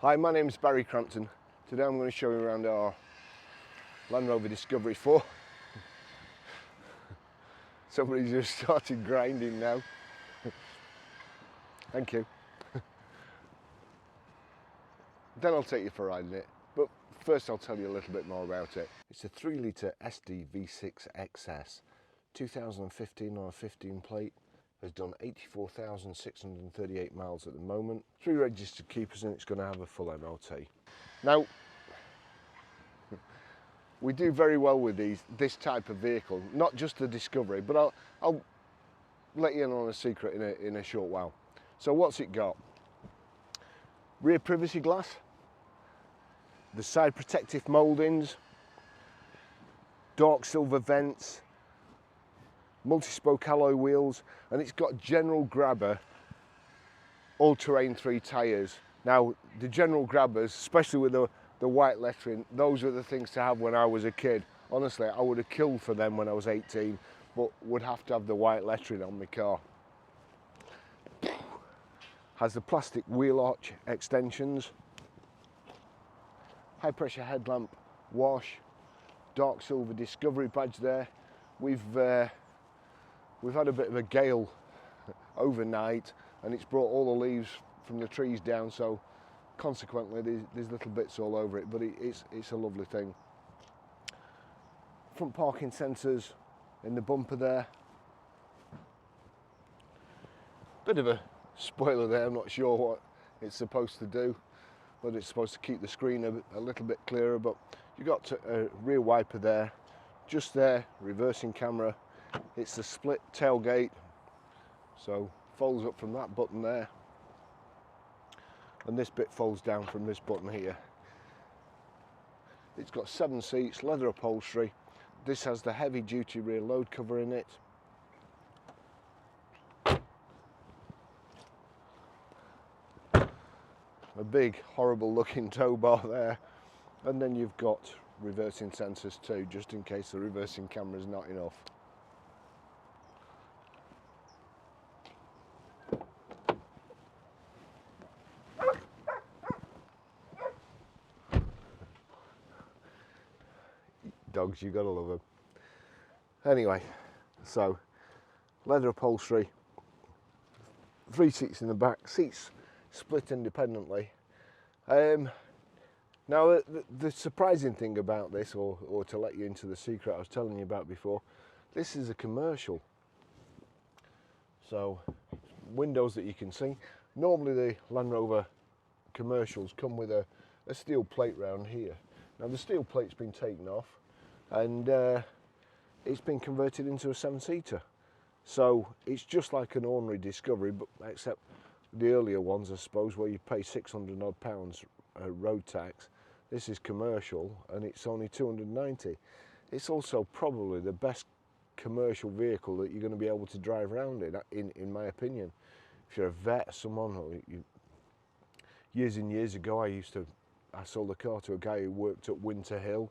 Hi, my name is Barry Crampton. Today I'm going to show you around our Land Rover Discovery 4. Somebody's just started grinding now. Thank you. Then I'll take you for a ride in it, but first I'll tell you a little bit more about it. It's a 3 litre SD V6 XS, 2015 on a 15 plate. Has done 84,638 miles at the moment. 3 registered keepers, and it's going to have a full MOT. Now, we do very well with this type of vehicle, not just the Discovery, but I'll let you in on a secret in a short while. So what's it got? Rear privacy glass, the side protective mouldings, dark silver vents, multi-spoke alloy wheels, and it's got general grabber all-terrain 3 tyres. Now the general grabbers, especially with the white lettering, those were the things to have when I was a kid. Honestly, I would have killed for them when I was 18, but would have to have the white lettering on my car. Has the plastic wheel arch extensions, high pressure headlamp wash, dark silver Discovery badge there. We've had a bit of a gale overnight, and it's brought all the leaves from the trees down, so consequently there's little bits all over it, but it's a lovely thing. Front parking sensors in the bumper there. Bit of a spoiler there, I'm not sure what it's supposed to do, but it's supposed to keep the screen a little bit clearer. But you've got a rear wiper there, just there, reversing camera. It's a split tailgate, so folds up from that button there, and this bit folds down from this button here. It's got 7 seats, leather upholstery. This has the heavy duty rear load cover in it. A big horrible looking tow bar there, and then you've got reversing sensors too, just in case the reversing camera is not enough. Dogs, you gotta love them. Anyway, so leather upholstery, 3 seats in the back, seats split independently. Now the surprising thing about this, or to let you into the secret I was telling you about before, this is a commercial. So windows that you can see. Normally the Land Rover commercials come with a steel plate round here. Now the steel plate's been taken off, and it's been converted into a 7-seater. So it's just like an ordinary Discovery, but except the earlier ones, I suppose, where you pay 600 odd pounds road tax. This is commercial, and it's only 290. It's also probably the best commercial vehicle that you're going to be able to drive around in my opinion. If you're a vet or someone, or years and years ago, I sold a car to a guy who worked at Winter Hill,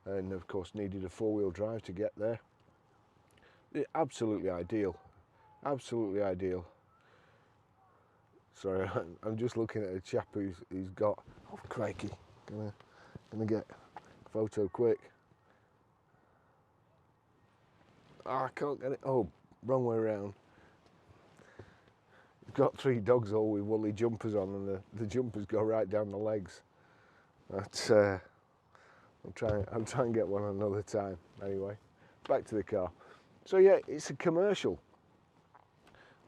and of course needed a 4-wheel drive to get there. Absolutely ideal, absolutely ideal. Sorry, I'm just looking at a chap who's got, oh crikey, gonna get a photo quick. Oh, I can't get it, oh, wrong way around. We've got 3 dogs all with woolly jumpers on, and the jumpers go right down the legs. That's, I'll try and get one another time. Anyway, back to the car. So yeah, it's a commercial.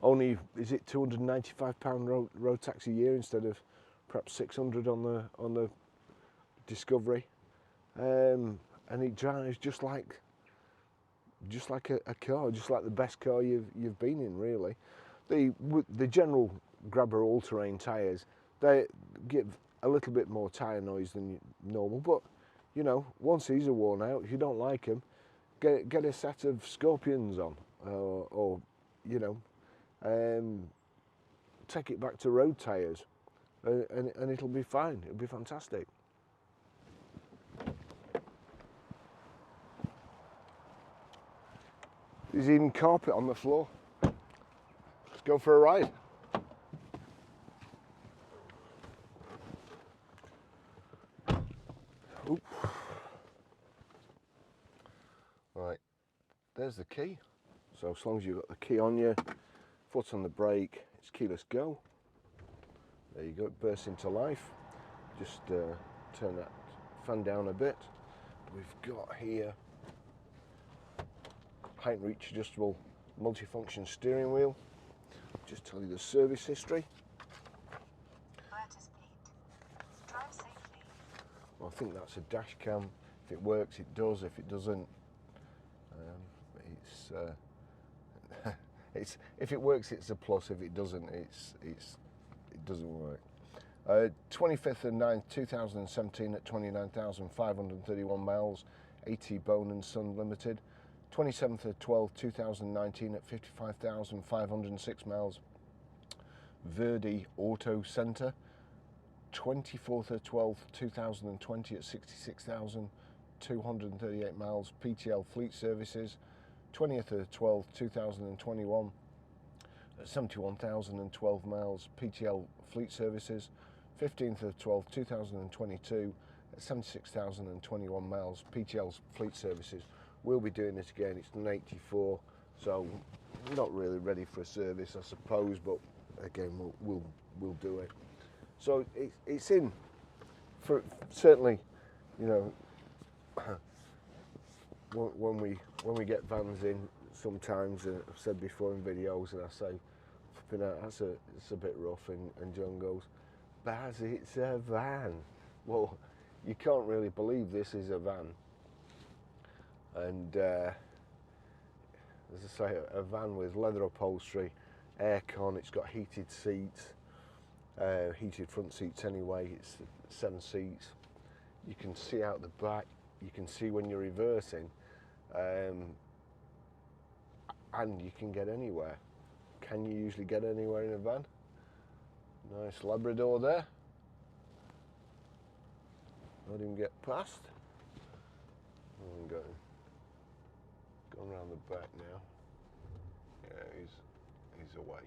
Only, is it £295 road tax a year instead of perhaps 600 on the Discovery, and it drives just like a car, just like the best car you've been in, really. The general grabber all-terrain tyres, they give a little bit more tyre noise than normal, but you know, once these are worn out, if you don't like them, get a set of Scorpions on, or you know, take it back to road tyres, and it'll be fine. It'll be fantastic. There's even carpet on the floor. Let's go for a ride. Oop. Right, there's the key. So as long as you've got the key on you, foot on the brake, it's keyless go. There you go, it bursts into life. Just turn that fan down a bit. We've got here height and reach adjustable multifunction steering wheel. Just tell you the service history. Drive safely. Well, I think that's a dash cam. If it works, it does. If it doesn't, it's if it works, it's a plus. If it doesn't, it doesn't work. 25th of 9th 2017 at 29,531 miles, 80 Bone and Son Limited. 27th of 12th 2019 at 55,506 miles, Verdi Auto Centre. 24th of 12th 2020 at 66,238 miles, PTL Fleet Services. 20th of 12th 2021 at 71,012 miles, PTL Fleet Services. 15th of 12th 2022 at 76,021 miles, PTL's Fleet Services. We'll be doing this again. It's an 84, so not really ready for a service, I suppose, but again, we'll do it. So it's in for certainly, you know, when we get vans in, sometimes I've said before in videos, and I say, it's a bit rough, and John goes, Baz, it's a van. Well, you can't really believe this is a van. And as I say, a van with leather upholstery, aircon, it's got heated seats, heated front seats anyway, it's 7 seats. You can see out the back, you can see when you're reversing, and you can get anywhere. Can you usually get anywhere in a van? Nice Labrador there. Let him get past. Going around the back now. Yeah, he's away.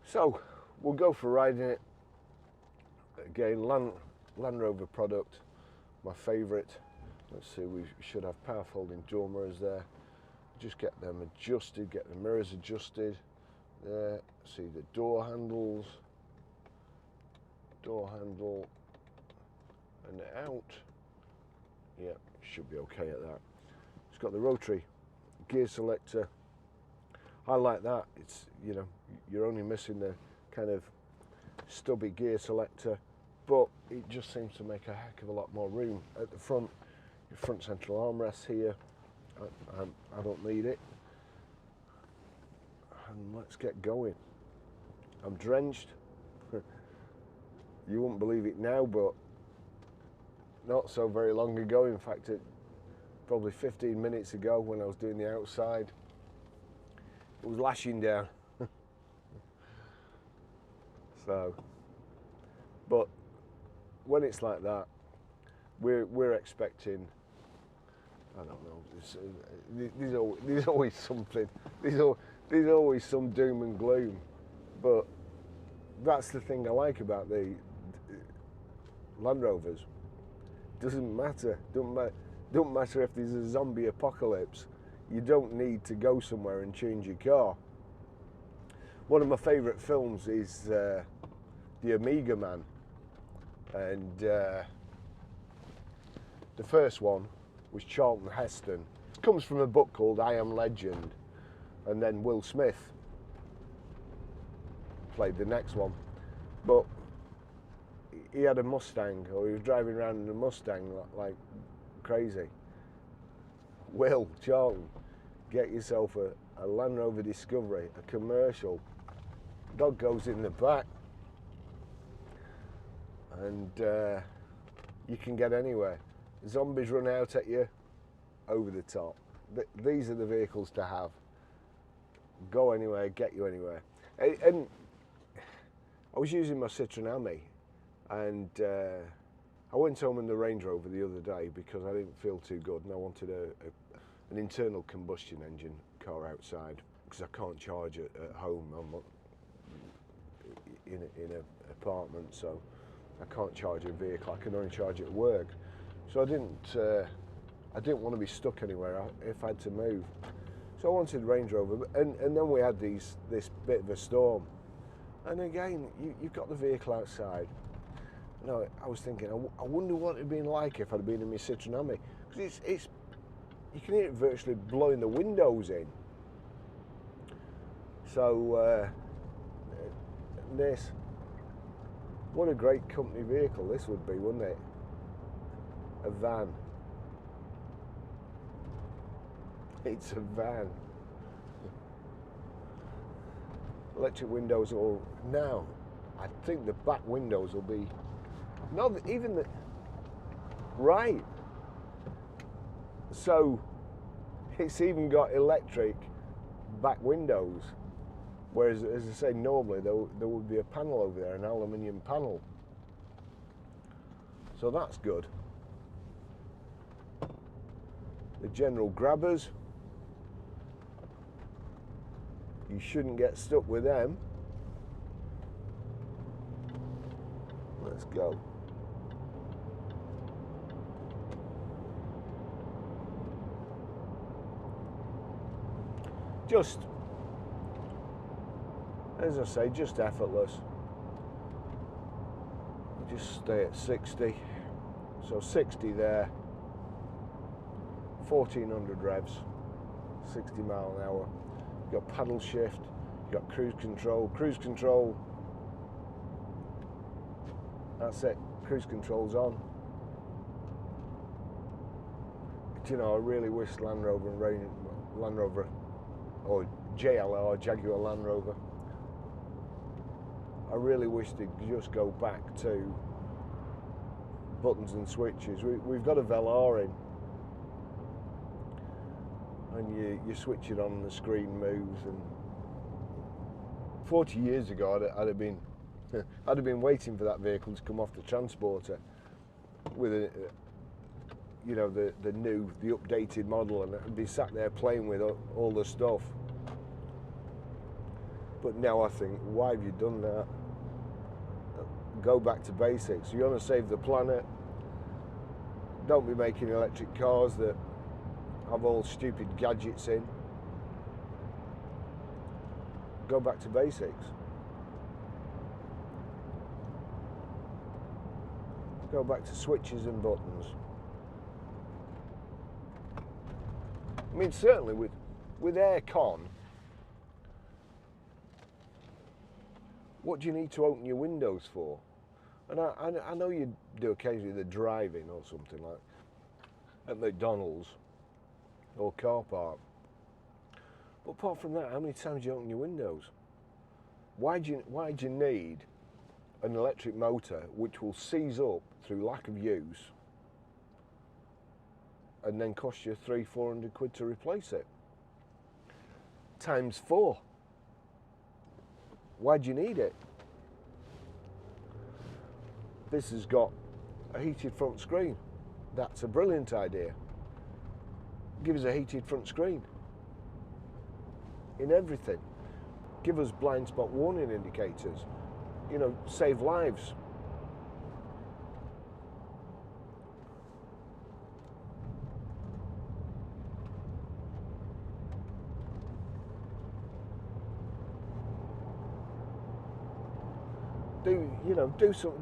So we'll go for riding it. Again, Land Rover product, my favourite. Let's see, we should have power folding door mirrors there. Just get them adjusted, get the mirrors adjusted. There, see the door handles, door handle, and out. Yeah, should be okay at that. It's got the Rotary gear selector. I like that. It's, you know, you're only missing the kind of stubby gear selector, but it just seems to make a heck of a lot more room at the front. Your front central armrest here, I don't need it. And let's get going. I'm drenched. You wouldn't believe it now, but not so very long ago. In fact, probably 15 minutes ago when I was doing the outside, it was lashing down. So, but when it's like that, we're expecting, I don't know, there's always something, there's always some doom and gloom, but that's the thing I like about the Land Rovers. Doesn't matter, don't matter if there's a zombie apocalypse, you don't need to go somewhere and change your car. One of my favourite films is The Amiga Man, and the first one was Charlton Heston. It comes from a book called I Am Legend, and then Will Smith played the next one. But he had a Mustang, or he was driving around in a Mustang like crazy. Will, Charlton, get yourself a Land Rover Discovery, a commercial. Dog goes in the back, and you can get anywhere. Zombies run out at you, over the top. These are the vehicles to have. Go anywhere, get you anywhere. And I was using my Citroen Ami, and I went home in the Range Rover the other day because I didn't feel too good, and I wanted an internal combustion engine car outside because I can't charge it at home. I'm in an apartment, so I can't charge a vehicle. I can only charge it at work. So I didn't want to be stuck anywhere if I had to move. So I wanted Range Rover, and then we had this bit of a storm. And again, you've got the vehicle outside. You know, I was thinking, I wonder what it'd been like if I'd been in my Citroen Ami, because you can hear it virtually blowing the windows in. So what a great company vehicle this would be, wouldn't it? A van. It's a van. Electric windows all now. I think the back windows will be even the right. So it's even got electric back windows, whereas, as I say, normally there would be a panel over there, an aluminium panel. So that's good. The general grabbers, you shouldn't get stuck with them. Let's go. Just, as I say, just effortless. Just stay at 60. So 60 there. 1400 revs, 60 mile an hour. You've got paddle shift, you've got cruise control. Cruise control, that's it, cruise control's on. But you know, I really wish Land Rover or JLR, Jaguar Land Rover, I really wish they'd just go back to buttons and switches. We've got a Velar in, and you switch it on, the screen moves. And 40 years ago, I'd have been waiting for that vehicle to come off the transporter with the updated model, and I'd be sat there playing with all the stuff. But now I think, why have you done that? Go back to basics. You want to save the planet. Don't be making electric cars that have all stupid gadgets in. Go back to basics. Go back to switches and buttons. I mean, certainly with aircon, what do you need to open your windows for? And I know you do occasionally the drive-in or something like at McDonald's or car park. But apart from that, how many times do you open your windows? Why do you need an electric motor which will seize up through lack of use and then cost you 300-400 quid to replace it? Times 4. Why do you need it? This has got a heated front screen. That's a brilliant idea. Give us a heated front screen in everything. Give us blind spot warning indicators. You know, save lives.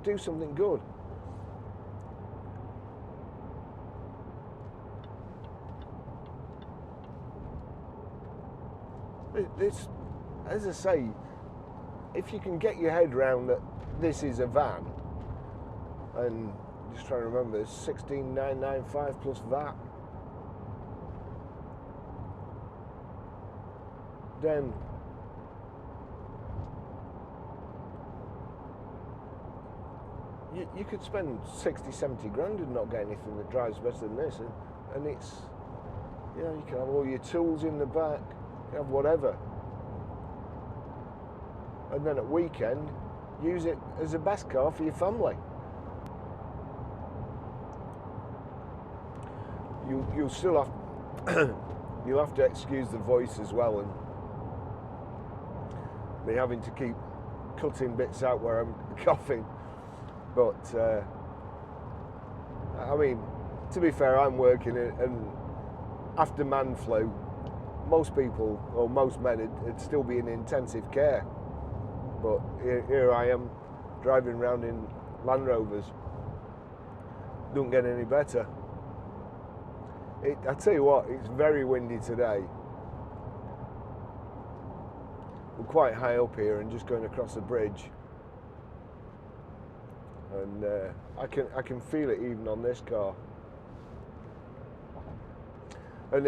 Do something good. This, as I say, if you can get your head around that this is a van, and just trying to remember, it's 16,995 plus VAT, then you could spend 60-70 grand and not get anything that drives better than this, and it's, you know, you can have all your tools in the back, you have whatever, and then at weekend use it as a best car for your family. You'll still have you'll have to excuse the voice as well, and me having to keep cutting bits out where I'm coughing. But I mean, to be fair, I'm working, and after man flu, most people, or most men, would still be in intensive care. But here I am, driving around in Land Rovers. Don't get any better. I tell you what, it's very windy today. We're quite high up here and just going across the bridge, and I can feel it even on this car. And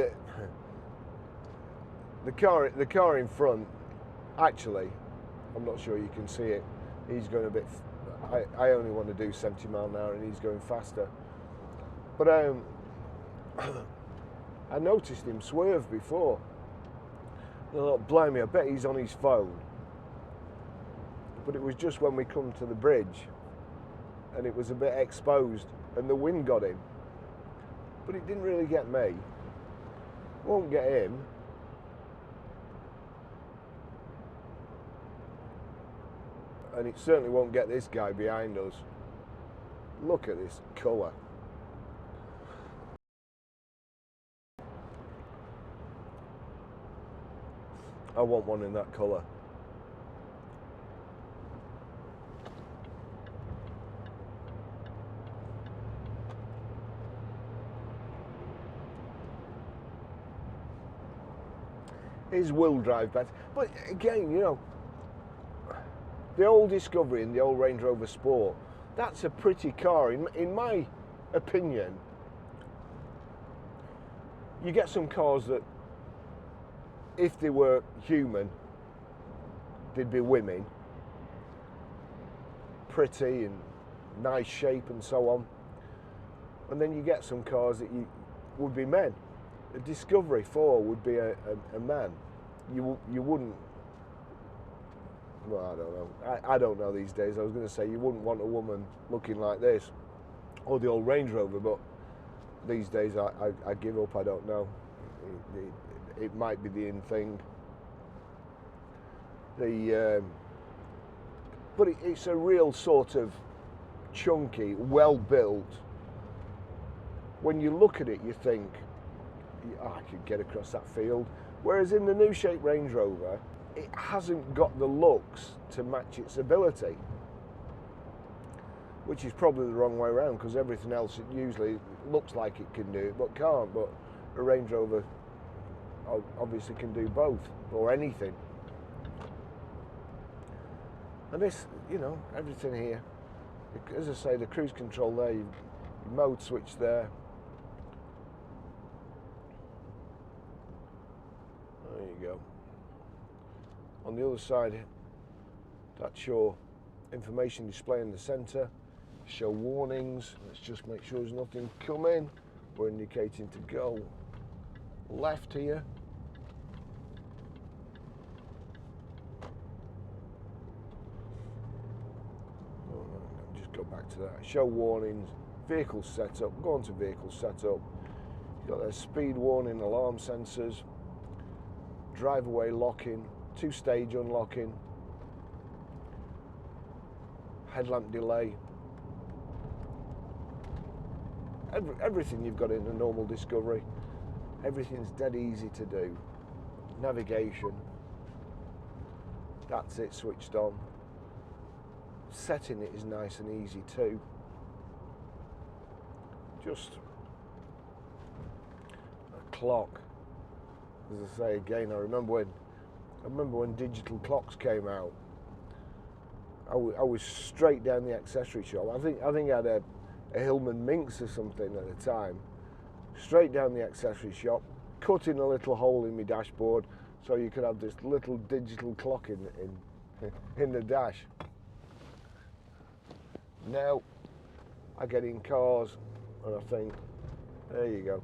the car in front, actually, I'm not sure you can see it. He's going a bit. I only want to do 70 mile an hour, and he's going faster. But I noticed him swerve before. And I thought, blimey, I bet he's on his phone. But it was just when we come to the bridge, and it was a bit exposed, and the wind got him. But it didn't really get me. Won't get him. And it certainly won't get this guy behind us. Look at this colour. I want one in that colour. His will drive better. But again, you know, the old Discovery and the old Range Rover Sport, that's a pretty car. In my opinion, you get some cars that, if they were human, they'd be women. Pretty and nice shape and so on. And then you get some cars that would be men. A Discovery 4 would be a man. You wouldn't. Well, I don't know. I don't know these days. I was going to say you wouldn't want a woman looking like this, or the old Range Rover, but these days I give up. I don't know. It might be the in thing. But it's a real sort of chunky, well built. When you look at it, you think, oh, I could get across that field. Whereas in the new shape Range Rover, it hasn't got the looks to match its ability, which is probably the wrong way around, because everything else it usually looks like it can do it but can't. But a Range Rover obviously can do both, or anything. And this, you know, everything here, as I say, the cruise control there, your mode switch there. There you go. On the other side, that's your information display in the centre. Show warnings. Let's just make sure there's nothing coming. We're indicating to go left here. Just go back to that. Show warnings. Vehicle setup. Go on to vehicle setup. You've got their speed warning, alarm sensors, drive away locking, 2-stage unlocking, headlamp delay. Everything you've got in a normal Discovery. Everything's dead easy to do. Navigation. That's it, switched on. Setting it is nice and easy too. Just a clock. As I say again, I remember when digital clocks came out. I was straight down the accessory shop. I think I had a Hillman Minx or something at the time. Straight down the accessory shop, cutting a little hole in my dashboard so you could have this little digital clock in the dash. Now I get in cars and I think, there you go.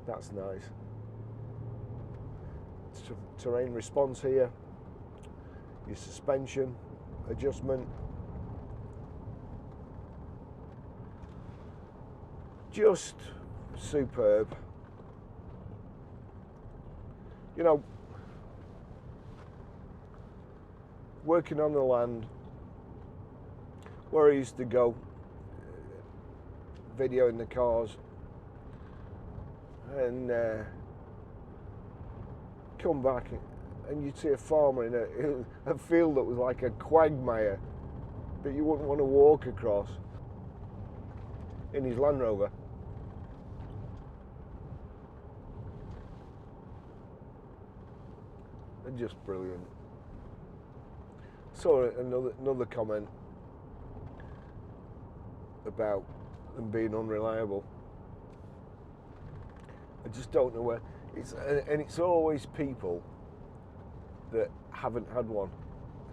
That's nice. Terrain response here. Your suspension adjustment. Just superb. You know, working on the land, where I used to go videoing the cars, and come back and you'd see a farmer in a field that was like a quagmire that you wouldn't want to walk across, in his Land Rover. They're just brilliant. Saw another comment about them being unreliable. I just don't know where and it's always people that haven't had one.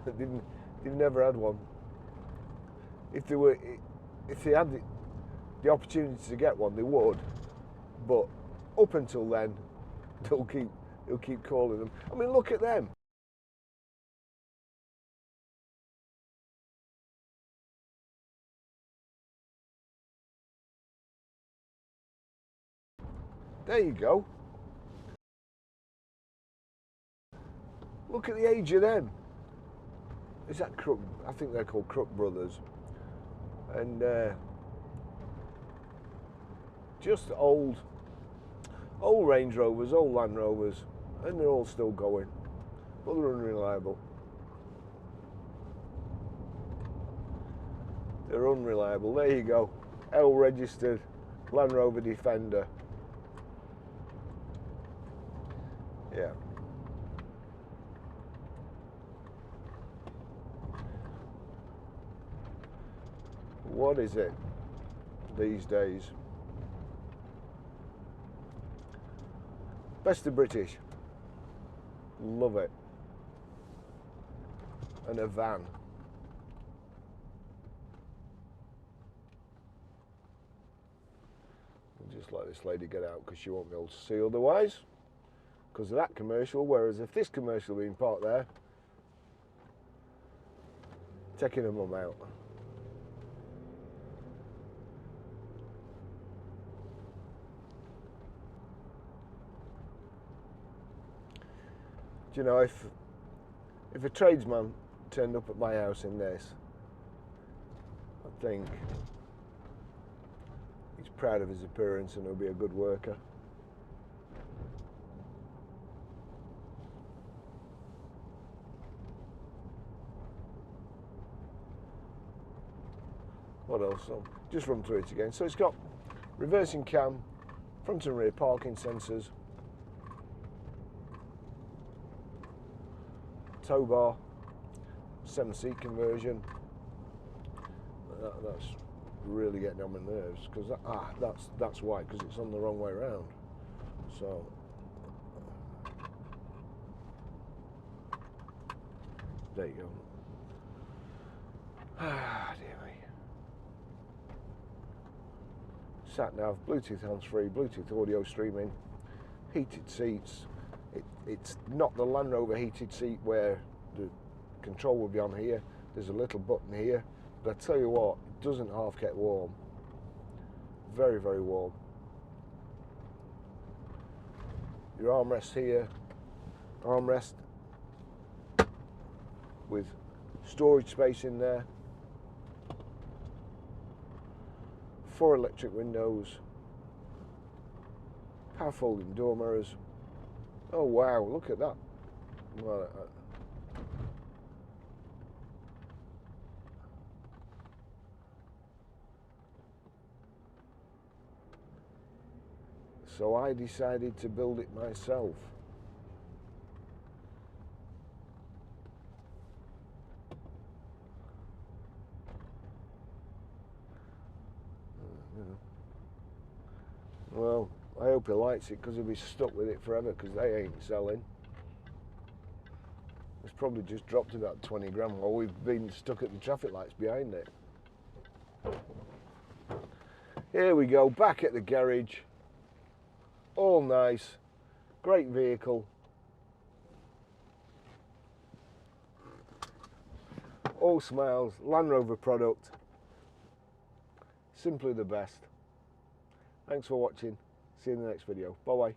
They've never had one. If they had the opportunity to get one, they would. But up until then, they'll keep calling them. I mean, look at them. There you go. Look at the age of them. Is that Crook? I think they're called Crook Brothers. And just old Range Rovers, old Land Rovers, and they're all still going, but they're unreliable. They're unreliable. There you go. L registered Land Rover Defender. Yeah. What is it these days? Best of British. Love it. And a van. We'll just let this lady get out because she won't be able to see otherwise, because of that commercial. Whereas if this commercial had been parked there, taking her mum out. Do you know, if a tradesman turned up at my house in this, I think he's proud of his appearance and he'll be a good worker. What else? I'll just run through it again. So it's got reversing cam, front and rear parking sensors, tow bar, 7-seat conversion. That's really getting on my nerves, because that's why, because it's on the wrong way around. So there you go. Ah, dear me. Sat nav, Bluetooth hands-free, Bluetooth audio streaming, heated seats. It's not the Land Rover heated seat where the control will be on here. There's a little button here, but I tell you what, it doesn't half get warm. Very, very warm. Your armrest here, armrest with storage space in there. 4 electric windows, power folding door mirrors. Oh wow, look at that. Well, so I decided to build it myself. Well, I hope he likes it, because he'll be stuck with it forever, because they ain't selling. It's probably just dropped about 20 grand while we've been stuck at the traffic lights behind it. Here we go, back at the garage. All nice, great vehicle. All smiles, Land Rover product. Simply the best. Thanks for watching. See you in the next video. Bye bye.